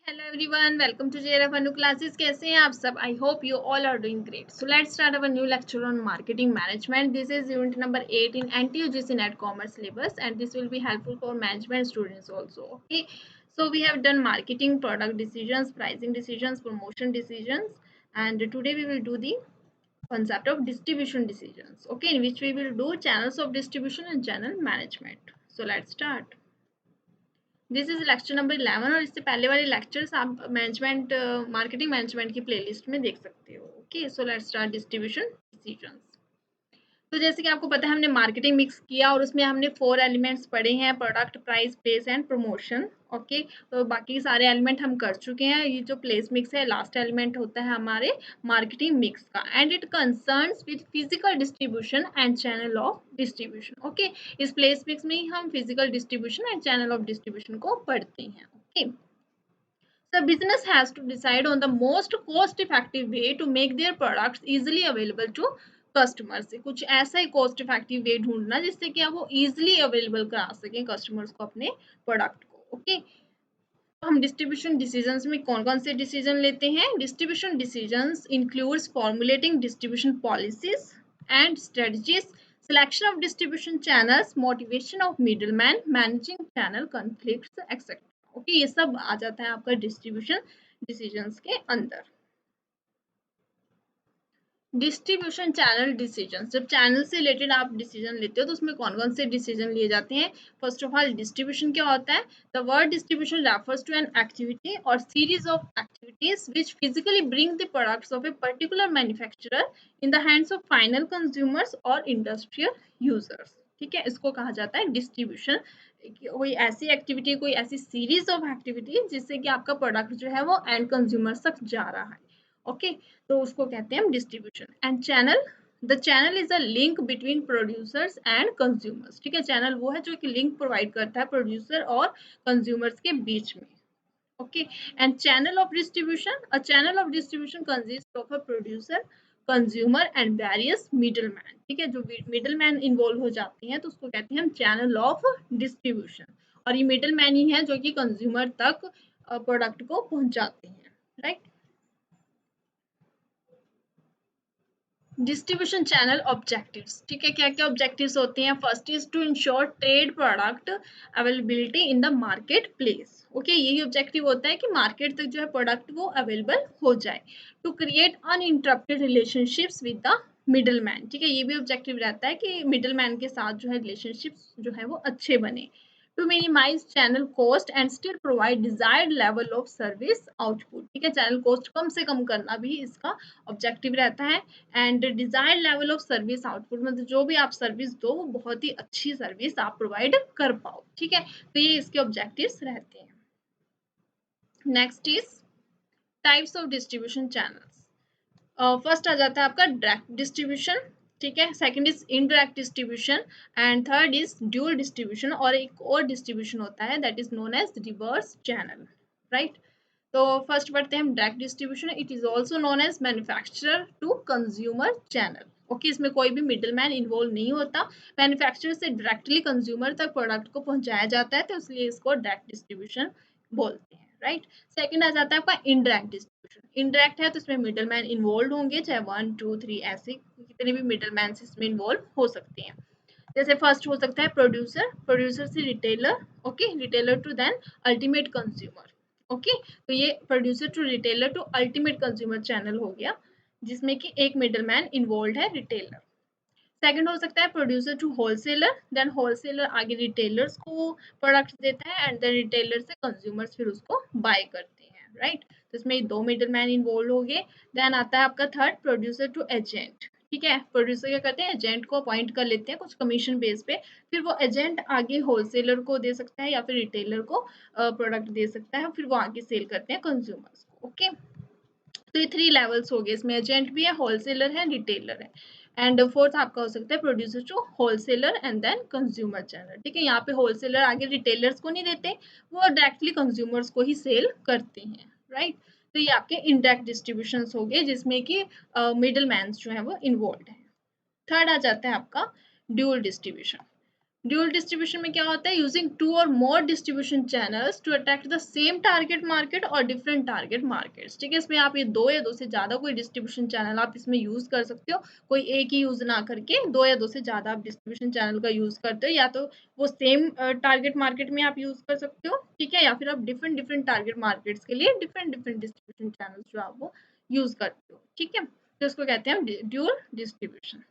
Hello everyone, welcome to JRF Anu classes. कैसे हैं आप सब? I hope you all are doing great. So let's start our new lecture on marketing management. This is unit number 8 in NTUGC Net Commerce syllabus, and this will be helpful for management students also. Okay, so we have done marketing, product decisions, pricing decisions, promotion decisions, and today we will do the concept of distribution decisions. Okay, in which we will do channels of distribution and channel management. So let's start. This is lecture number 11 और इससे पहले वाले lectures आप management marketing management की playlist में देख सकते हो. Okay, so let's start distribution decisions. तो जैसे कि आपको पता है हमने मार्केटिंग मिक्स किया और उसमें हमने 4 एलिमेंट्स पढ़े हैं: product, price, place and promotion. Okay, तो बाकी सारे एलिमेंट हम कर चुके हैं. ये जो प्लेस मिक्स है लास्ट एलिमेंट होता है हमारे मार्केटिंग मिक्स का, and it concerns with physical distribution and channel of distribution. Okay, इस प्लेस मिक्स में ही हम physical distribution and channel of distribution को पढ़ते हैं. Okay, the business has to decide on the most cost effective way to make their products easily available to customer से. कुछ ऐसा ही cost effective way ढूंढना जिससे कि आप वो इजिली अवेलेबल करा सकें कस्टमर्स को अपने प्रोडक्ट को. ओके, तो हम डिस्ट्रीब्यूशन डिसीजंस में कौन कौन से डिसीजन लेते हैं. Distribution decisions includes formulating distribution policies and strategies, selection of distribution channels, motivation of middleman, managing channel conflicts, etc. Okay, ये सब आ जाता है आपका डिस्ट्रीब्यूशन डिसीजंस के अंदर. डिस्ट्रीब्यूशन चैनल डिसीजन, जब चैनल से रिलेटेड आप डिसीजन लेते हो तो उसमें कौन कौन से डिसीजन लिए जाते हैं. फर्स्ट ऑफ ऑल, डिस्ट्रीब्यूशन क्या होता है. The word distribution refers to an activity or series of activities which physically bring the products of a particular manufacturer in the hands of final consumers or industrial users. ठीक है, इसको कहा जाता है distribution. कोई ऐसी एक्टिविटी, कोई ऐसी सीरीज ऑफ एक्टिविटी जिससे कि आपका प्रोडक्ट जो है वो एंड कंज्यूमर तक जा रहा है. ओके, तो उसको कहते हैं हम distribution. And channel, the channel is a link between producers and consumers. ठीक है, चैनल वो है जो एक लिंक प्रोवाइड करता है प्रोड्यूसर और कंज्यूमर्स के बीच में. Okay, and channel of distribution, a channel of distribution consist of a producer, consumer and various middle man. ठीक है, जो मिडल मैन इन्वॉल्व हो जाते हैं तो उसको कहते हैं हम चैनल ऑफ डिस्ट्रीब्यूशन. और ये मिडल मैन ही है जो कि कंज्यूमर तक प्रोडक्ट को पहुंचाते हैं. राइट. Distribution channel objectives. ठीक है, क्या क्या ऑब्जेक्टिव्स होते हैं. First is to ensure trade product availability in the market place. Okay, यही ऑब्जेक्टिव होता है कि मार्केट तक जो है प्रोडक्ट वो अवेलेबल हो जाए. To create uninterrupted relationships with the middle man. ठीक है, ये भी ऑब्जेक्टिव रहता है कि मिडल मैन के साथ जो है रिलेशनशिप्स जो है वो अच्छे बने. To minimise channel cost and still provide desired level of service output. ठीक है, चैनल कॉस्ट कम से कम करना भी इसका ऑब्जेक्टिव रहता है. And desired level of service output, मतलब जो भी आप सर्विस दो वो बहुत ही अच्छी सर्विस आप प्रोवाइड कर पाओ. ठीक है, तो ये इसके ऑब्जेक्टिव्स रहते हैं. Next is types of distribution channels. First आ जाता है आपका डायरेक्ट डिस्ट्रीब्यूशन. ठीक है, second is indirect distribution and third is dual distribution. और एक और डिस्ट्रीब्यूशन होता है that is known as reverse channel. Right. तो फर्स्ट पढ़ते हैं हम direct distribution. It is also known as manufacturer to consumer channel. Okay, इसमें कोई भी मिडल मैन इन्वॉल्व नहीं होता. मैन्युफैक्चरर से डायरेक्टली कंज्यूमर तक प्रोडक्ट को पहुंचाया जाता है, तो इसलिए इसको डायरेक्ट डिस्ट्रीब्यूशन बोलते हैं. राइट. सेकंड आ जाता है आपका इनडायरेक्ट डिस्ट्रीब्यूशन. इनडायरेक्ट है तो इसमें मिडल मैन इन्वॉल्व होंगे, चाहे 1 2 3 ऐसे कितने भी मिडल मैन इसमें इन्वॉल्व हो सकते हैं. जैसे फर्स्ट हो सकता है प्रोड्यूसर, प्रोड्यूसर से retailer. Okay, retailer to then ultimate consumer. Okay, तो ये producer to retailer to ultimate consumer channel हो गया जिसमें कि एक मिडल मैन इन्वॉल्व है, रिटेलर. सेकंड हो सकता है producer to wholesaler, then wholesaler आगे रिटेलर्स को प्रोडक्ट देता है एंड देन रिटेलर से कंज्यूमर्स फिर उसको बाय करते हैं. राइट. तो इसमें 2 मिडल मैन इन्वॉल्व हो गए. देन आता है आपका थर्ड प्रोड्यूसर टू एजेंट. ठीक है, प्रोड्यूसर क्या करते हैं, एजेंट को अपॉइंट कर लेते हैं कुछ कमीशन बेस पे, फिर वो एजेंट आगे होलसेलर को दे सकता है या फिर रिटेलर को प्रोडक्ट दे सकता है, फिर वो आगे सेल करते हैं कंज्यूमर्स को. ओके, तो ये 3 लेवल्स हो गए. इसमें एजेंट भी है, होलसेलर है, रिटेलर है. एंड फोर्थ आपका हो सकता है producer to wholesaler and then consumer channel. ठीक है, यहाँ पे होलसेलर आगे रिटेलर्स को नहीं देते, वो डायरेक्टली कंज्यूमर्स को ही सेल करते हैं. राइट. तो ये आपके इनडायरेक्ट डिस्ट्रीब्यूशन हो गए जिसमें कि मिडल मैन जो है वो इन्वॉल्व है. थर्ड आ जाता है आपका ड्यूल डिस्ट्रीब्यूशन. ड्यूल डिस्ट्रीब्यूशन में क्या होता है, using two or more distribution channels to attract the same target market or different target markets. ठीक है, इसमें आप ये दो या दो से ज्यादा कोई डिस्ट्रीब्यूशन चैनल आप इसमें यूज कर सकते हो, कोई एक ही यूज ना करके दो या दो से ज्यादा आप डिस्ट्रीब्यूशन चैनल का यूज करते हो, या तो वो सेम टारगेट मार्केट में आप यूज कर सकते हो, ठीक है, या फिर आप डिफरेंट डिफरेंट टारगेट मार्केट्स के लिए डिफरेंट डिफरेंट डिस्ट्रीब्यूशन चैनल जो आप वो यूज करते हो। ठीक है, तो इसको कहते हैं ड्यूल डिस्ट्रीब्यूशन।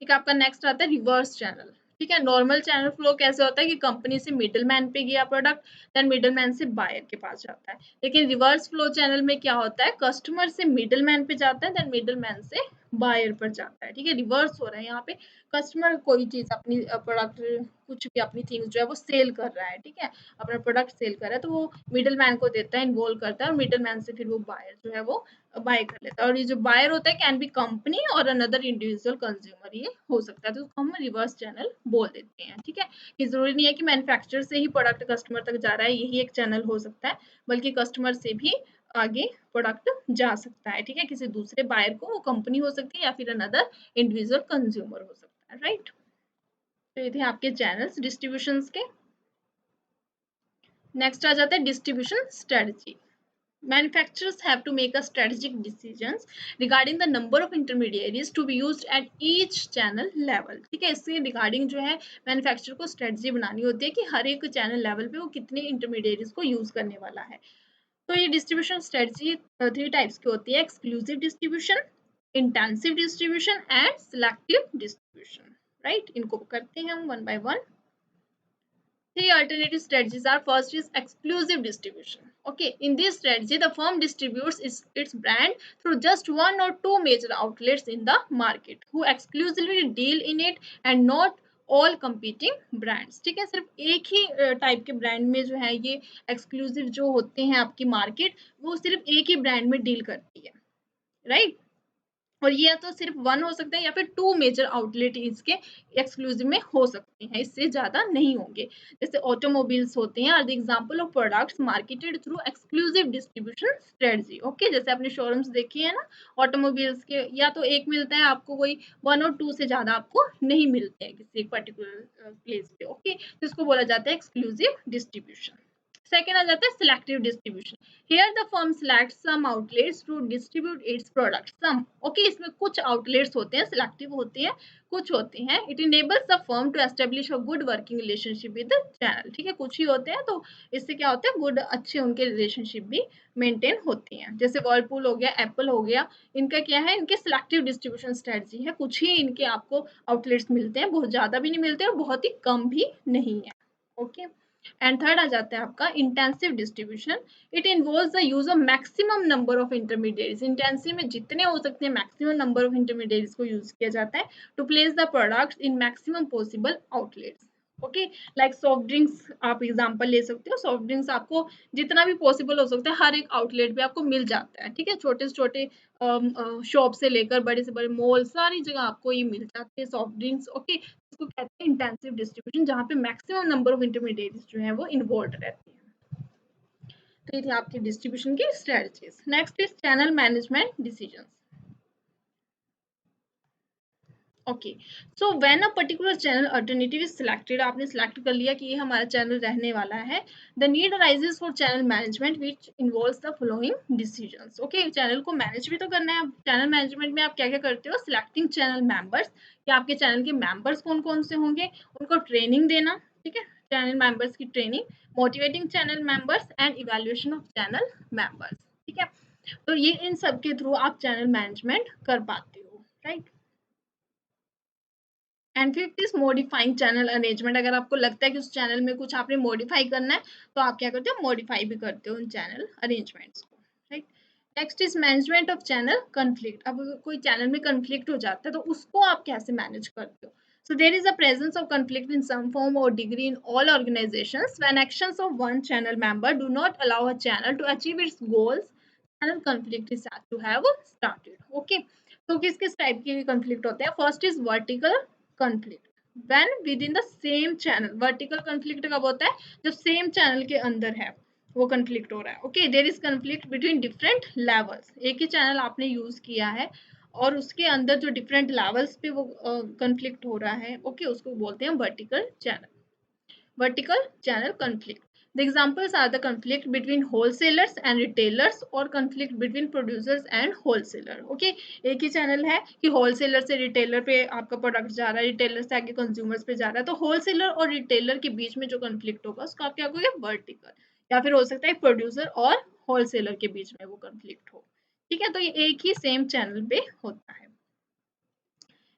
एक आपका नेक्स्ट आता है रिवर्स चैनल। ठीक है, नॉर्मल चैनल फ्लो कैसे होता है कि कंपनी से मिडिल मैन पे गया प्रोडक्ट, देन मिडिल मैन से बायर के पास जाता है। लेकिन रिवर्स फ्लो चैनल में क्या होता है, कस्टमर से मिडिल मैन पे जाता है, देन मिडिल मैन से बायर पर जाता है। ठीक है, रिवर्स हो रहा है यहाँ पे, कस्टमर कोई चीज अपनी प्रोडक्ट कुछ भी अपनी थिंग्स जो है वो सेल कर रहा है, ठीक है, अपना प्रोडक्ट सेल कर रहा है, तो वो मिडिल मैन को देता है, इन्वॉल्व करता है, और मिडिल मैन से फिर वो बायर जो है वो बाय कर लेता है। और ये जो बायर होता है कैन बी कंपनी और अनदर इंडिविजुअल कंज्यूमर, ये हो सकता है, तो उसको हम रिवर्स चैनल बोल देते हैं। ठीक है, कि जरूरी नहीं है कि मैन्युफैक्चरर से ही प्रोडक्ट कस्टमर तक जा रहा है यही एक चैनल हो सकता है, बल्कि कस्टमर से भी आगे प्रोडक्ट जा सकता है। ठीक है, किसी दूसरे बायर को, वो कंपनी हो सकती है या फिर अनदर इंडिविजुअल कंज्यूमर हो सकता है, राइट। तो ये थे आपके चैनल्स डिस्ट्रीब्यूशन के। नेक्स्ट आ जाता है distribution strategy. Manufacturers have to make a strategic decisions regarding the number of intermediaries to be used at each channel level। ठीक है, इससे रिगार्डिंग जो है मैन्युफैक्चरर को स्ट्रेटजी बनानी होती है कि हर एक चैनल लेवल पे वो कितने इंटरमीडिएरीज को यूज करने वाला है। तो ये डिस्ट्रीब्यूशन स्ट्रेटजी थ्री टाइप्स की होती है, exclusive distribution, intensive distribution and selective distribution, right. इनको करते हैं हम one by one. Three alternative strategies are: first is exclusive distribution. Okay, in this strategy, the firm distributes its brand through just one or two major outlets in the market, who exclusively deal in it and not all competing brands। ठीक है, सिर्फ एक ही type के brand में जो है ये exclusive जो होते हैं आपकी मार्केट, वो सिर्फ एक ही ब्रांड में डील करती है, राइट। और ये या तो सिर्फ वन हो सकता है या फिर टू मेजर आउटलेट इसके एक्सक्लूसिव में हो सकते हैं, इससे ज्यादा नहीं होंगे। जैसे ऑटोमोबाइल्स होते हैं, are the example of products marketed through exclusive distribution strategy. Okay, जैसे आपने शोरूम्स देखी है ना ऑटोमोबाइल्स के, या तो एक मिलता है आपको, कोई वन और टू से ज्यादा आपको नहीं मिलते हैं किसी एक पर्टिकुलर प्लेस पे। ओके, तो इसको बोला जाता है एक्सक्लूसिव डिस्ट्रीब्यूशन। सेकेंड आ जाता है selective distribution. Here the firm selects some outlets to distribute its products. Some, okay, इसमें कुछ outlets होते हैं, selective होते हैं, कुछ होते हैं। It enables the firm to establish a good working relationship with the channel। ठीक है, कुछ ही होते हैं, तो इससे क्या होता है, गुड अच्छे उनके रिलेशनशिप भी मेंटेन होती हैं। जैसे वर्लपूल हो गया, एप्पल हो गया, इनका क्या है, इनके सिलेक्टिव डिस्ट्रीब्यूशन स्ट्रेटजी है, कुछ ही इनके आपको आउटलेट्स मिलते हैं, बहुत ज्यादा भी नहीं मिलते और बहुत ही कम भी नहीं है। ओके, एंड थर्ड आ जाता है आपका intensive distribution. It involves the use of maximum number of intermediates. Intensive में जितने हो सकते हैं मैक्सिमम नंबर ऑफ इंटरमीडिएट्स को यूज किया जाता है to place the products in maximum possible outlets. Okay, like soft drinks आप एग्जांपल ले सकते हो, सॉफ्ट ड्रिंक्स आपको जितना भी पॉसिबल हो सकता है हर एक आउटलेट पे आपको मिल जाता है। ठीक है, छोटे से छोटे शॉप से लेकर बड़े से बड़े मॉल, सारी जगह आपको ये मिल जाते हैं सॉफ्ट ड्रिंक्स। ओके, इसको कहते हैं इंटेंसिव डिस्ट्रीब्यूशन, जहाँ पे मैक्सिमम नंबर ऑफ इंटरमीडिएट्स जो है वो इन्वॉल्व रहती हैं। तो ये थी आपकी डिस्ट्रीब्यूशन की strategies. Next is channel management decisions. Okay, so when a particular channel alternative is selected, आपने सिलेक्ट कर लिया कि ये हमारा चैनल रहने वाला है, the need arises for channel management which involves the following decisions. Okay, channel को मैनेज भी तो करना है। चैनल मैनेजमेंट में आप क्या क्या करते हो, सिलेक्टिंग चैनल मेंबर्स, कि आपके चैनल के मेंबर्स कौन कौन से होंगे, उनको ट्रेनिंग देना। ठीक है, चैनल मेंबर्स की training, motivating channel members and evaluation of channel members. ठीक है, तो ये इन सब के थ्रू आप चैनल मैनेजमेंट कर पाते हो, right. And fifth is modifying channel arrangement. अगर आपको लगता है कि उस चैनल में कुछ आपने मॉडिफाई करना है, तो आप क्या करते हो, मॉडिफाई भी करते हो उन चैनल अरेंजमेंट्स को, right. Next is management of channel conflict. अब कोई चैनल में कंफ्लिक्ट हो जाता है तो उसको आप कैसे मैनेज करते हो। So there is a presence of conflict in some form or degree in all organizations. When actions of one channel member do not allow a channel to achieve its goals, channel conflict is said to have started. Okay, तो किस किस type के conflict होते हैं। First is vertical conflict, when within the same channel। Vertical conflict कब होता है, जब सेम चैनल के अंदर है वो conflict हो रहा है। Okay, there is conflict between different levels। एक ही चैनल आपने यूज किया है और उसके अंदर जो डिफरेंट लेवल्स पे वो कॉन्फ्लिक्ट हो रहा है, ओके, उसको बोलते हैं vertical channel, vertical channel conflict. The examples are the conflict between wholesalers and retailers और conflict between producers and wholesaler. Okay, एक ही चैनल है कि wholesaler से retailer पे आपका प्रोडक्ट जा रहा है, retailer से आगे consumers पे जा रहा है, तो wholesaler और retailer के बीच में जो conflict होगा उसका आप क्या कहोगे, vertical, या फिर हो सकता है producer और wholesaler के बीच में वो conflict हो, ठीक है, तो ये एक ही सेम चैनल पे होता है।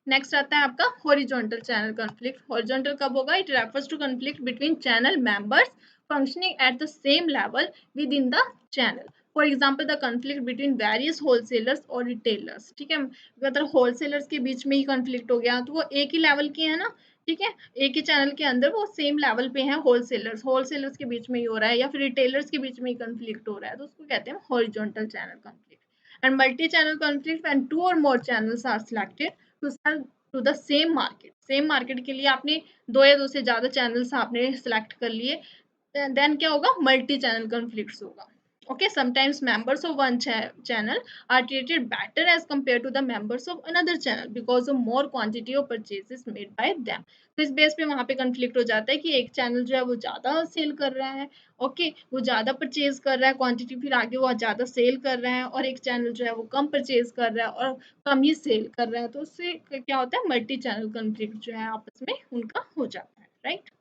नेक्स्ट आता है आपका हॉरिजॉन्टल चैनल कॉन्फ्लिक्ट। हॉरिजॉन्टल कब होगा, it refers to conflict between channel members functioning at the same level within the channel. For example the conflict between various wholesalers और रिटेलर्स, ठीक है, अगर होलसेलर्स के बीच में ही कॉन्फ्लिक्ट हो गया तो वो एक ही लेवल के है ना, ठीक है, एक ही चैनल के अंदर वो सेम लेवल पे हैं, होलसेलर्स के बीच में ही हो रहा है या फिर रिटेलर्स के बीच में ही कॉन्फ्लिक्ट हो रहा है, तो उसको कहते हैं horizontal channel conflict. And multi channel conflict when two or more channels are selected to sell to the same market. Same market के लिए आपने दो या दो से ज्यादा चैनल्स आपने सिलेक्ट कर लिए, देन क्या होगा, मल्टी चैनल कॉन्फ्लिक्ट्स होगा। Okay, sometimes members of one channel are treated better as compared to the members of another channel because of more quantity of purchases made by them. तो इस base पे वहां पे conflict हो जाता है कि एक चैनल जो है वो ज्यादा सेल कर रहा है, ओके, वो ज्यादा परचेज कर रहा है, क्वांटिटी फिर आगे वो ज्यादा सेल कर रहा है, और एक चैनल जो है वो कम परचेज कर रहा है और कम ही सेल कर रहा है, तो उससे क्या होता है, मल्टी चैनल कंफ्लिक्ट जो है आपस में उनका हो जाता है, right.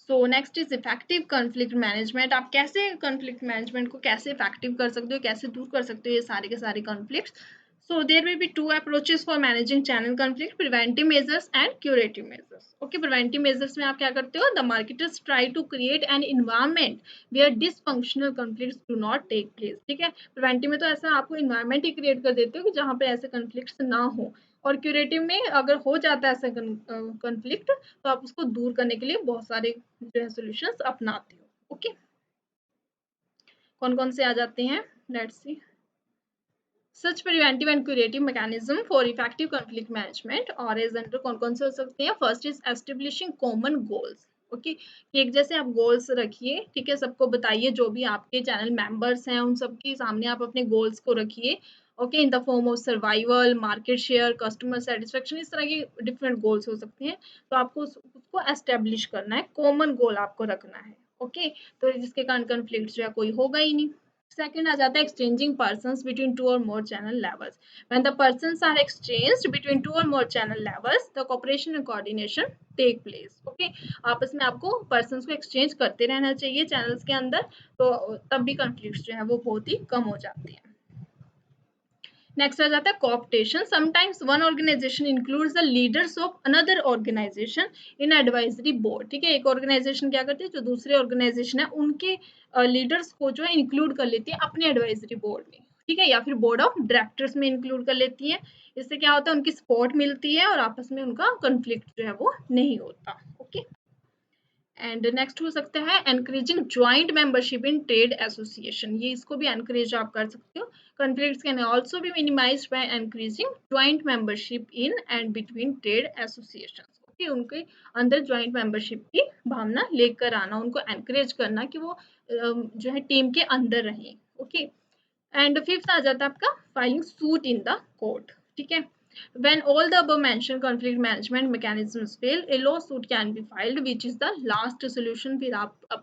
So next is effective conflict management. आप कैसे कॉन्फ्लिक्ट मैनेजमेंट को कैसे इफेक्टिव कर सकते हो, कैसे दूर कर सकते हो ये सारे के सारे conflicts. So there will be two approaches for managing channel conflict, preventive measures and curative measures. Okay, preventive measures में आप क्या करते हो, the marketers try to create an environment where dysfunctional conflicts do not take place, ठीक है, preventive में तो ऐसा आपको इन्वायरमेंट ही क्रिएट कर देते हो कि जहाँ पे ऐसे कॉन्फ्लिक्ट्स ना हो, और क्यूरेटिव में अगर हो जाता है ऐसा कॉन्फ्लिक्ट तो आप उसको दूर करने के लिए बहुत सारे जो है सॉल्यूशंस अपनाते हो। ओके, कौन कौन से आ जाते हैं, let's see. Such preventive and curative mechanism for effective conflict management और एज अंडर कौन कौन से हो सकते हैं। First is establishing common goals. Okay, कि एक जैसे आप गोल्स रखिए, ठीक है, सबको बताइए, जो भी आपके चैनल मेंबर्स हैं उन सबके सामने आप अपने गोल्स को रखिए, okay, in the form of survival, market share, customer satisfaction, इस तरह के डिफरेंट गोल्स हो सकते हैं, तो आपको उसको एस्टेब्लिश करना है, कॉमन गोल आपको रखना है, ओके, तो जिसके कारण कॉन्फ्लिक्ट जो है कोई होगा ही नहीं। Second आ जाता है exchanging persons between two or more channel levels. When the persons are exchanged between two or more channel levels, the cooperation and coordination take place. Okay, आपस में आपको persons को exchange करते रहना चाहिए channels के अंदर, तो तब भी conflicts जो है वो बहुत ही कम हो जाते हैं। नेक्स्ट आ जाता है cooptation. Sometimes one organisation includes the leaders of another organisation in advisory board, ठीक है, एक ऑर्गेनाइजेशन क्या करती है, जो दूसरे ऑर्गेनाइजेशन है उनके लीडर्स को जो है इंक्लूड कर लेती है अपने एडवाइजरी बोर्ड में, ठीक है, या फिर बोर्ड ऑफ डायरेक्टर्स में इंक्लूड कर लेती है। इससे क्या होता है, उनकी सपोर्ट मिलती है और आपस में उनका कॉन्फ्लिक्ट जो है वो नहीं होता। ओके, एंड नेक्स्ट हो सकता है encouraging joint membership in trade association. ये इसको भी एनकरेज आप कर सकते हो। Conflicts can also be minimised by encouraging joint membership in and between trade associations. Okay, उनके अंदर ज्वाइंट मेंबरशिप की भावना लेकर आना, उनको एनकरेज करना कि वो जो है टीम के अंदर रहें। ओके, एंड फिफ्थ आ जाता है आपका filing suit in the court, ठीक है। When all the above mentioned conflict management mechanisms fail, a lawsuit can be filed, which is the last solution। फिर आप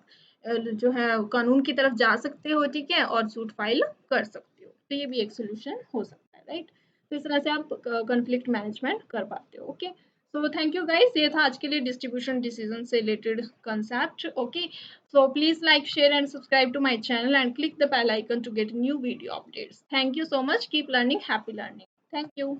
जो है कानून की तरफ जा सकते हो, ठीक है, और सूट फाइल कर सकते हो, तो ये भी एक सोल्यूशन हो सकता है, राइट। तो इस तरह से आप कॉन्फ्लिक्ट मैनेजमेंट कर पाते हो। Okay, so thank you guys, ये था आज के लिए डिस्ट्रीब्यूशन डिसीजन से related concept. Okay, so please like, share and subscribe to my channel and click the bell icon to get new video updates. Thank you so much. Keep learning. Happy learning. Thank you.